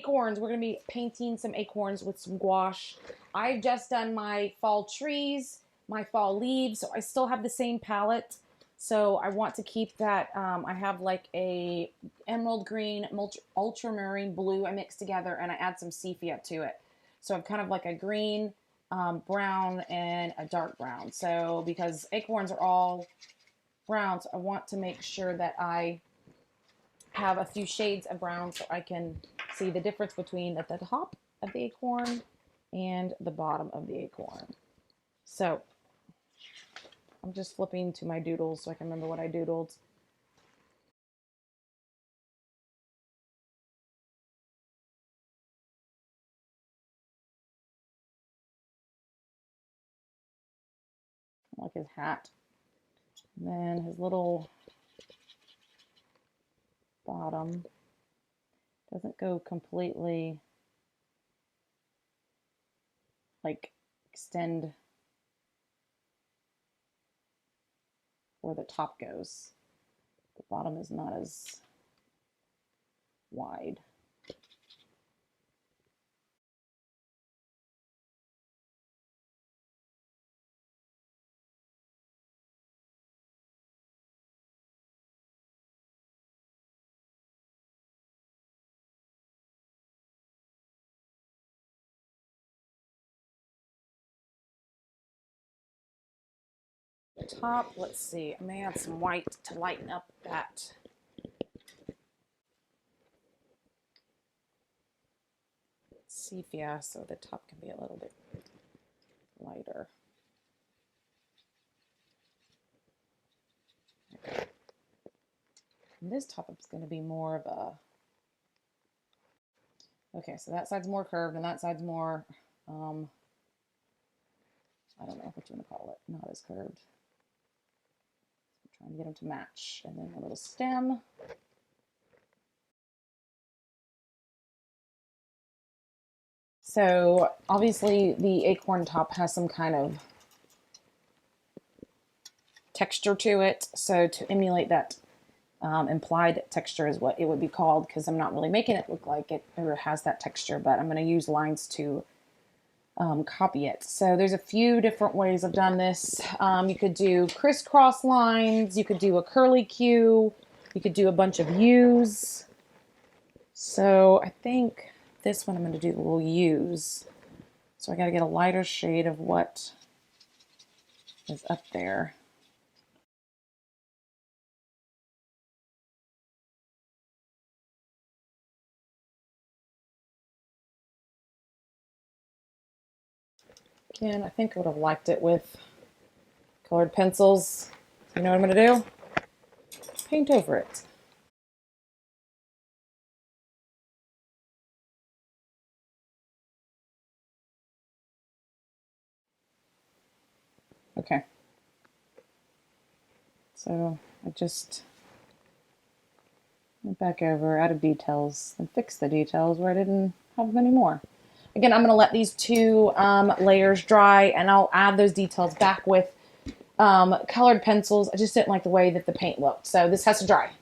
acorns. We're going to be painting some acorns with some gouache. I've just done my fall trees, my fall leaves, so I still have the same palette. So I want to keep that. I have like a emerald green, ultramarine blue I mix together, and I add some sepia to it. So I've kind of like a green, brown, and a dark brown. So because acorns are all browns, I want to make sure that I have a few shades of brown so I can see the difference between at the top of the acorn and the bottom of the acorn. So I'm just flipping to my doodles so I can remember what I doodled. I like his hat. And then his little bottom doesn't go completely like extend where the top goes. The bottom is not as wide. Top, let's see, I may add some white to lighten up that sepia so the top can be a little bit lighter. Okay. And this top is going to be more of a, okay, so that side's more curved and that side's more, I don't know what you want to call it, not as curved. Trying to get them to match. And then a little stem. So obviously the acorn top has some kind of texture to it. So to emulate that implied texture is what it would be called, because I'm not really making it look like it or has that texture, but I'm going to use lines to copy it. So there's a few different ways I've done this. You could do crisscross lines, you could do a curly Q, you could do a bunch of U's. So I think this one I'm going to do the little U's. So I got to get a lighter shade of what is up there. Again, I think I would have liked it with colored pencils. You know what I'm going to do? Paint over it. Okay. So I just went back over, added details, and fixed the details where I didn't have any more. Again, I'm going to let these two layers dry, and I'll add those details back with colored pencils. I just didn't like the way that the paint looked, so this has to dry.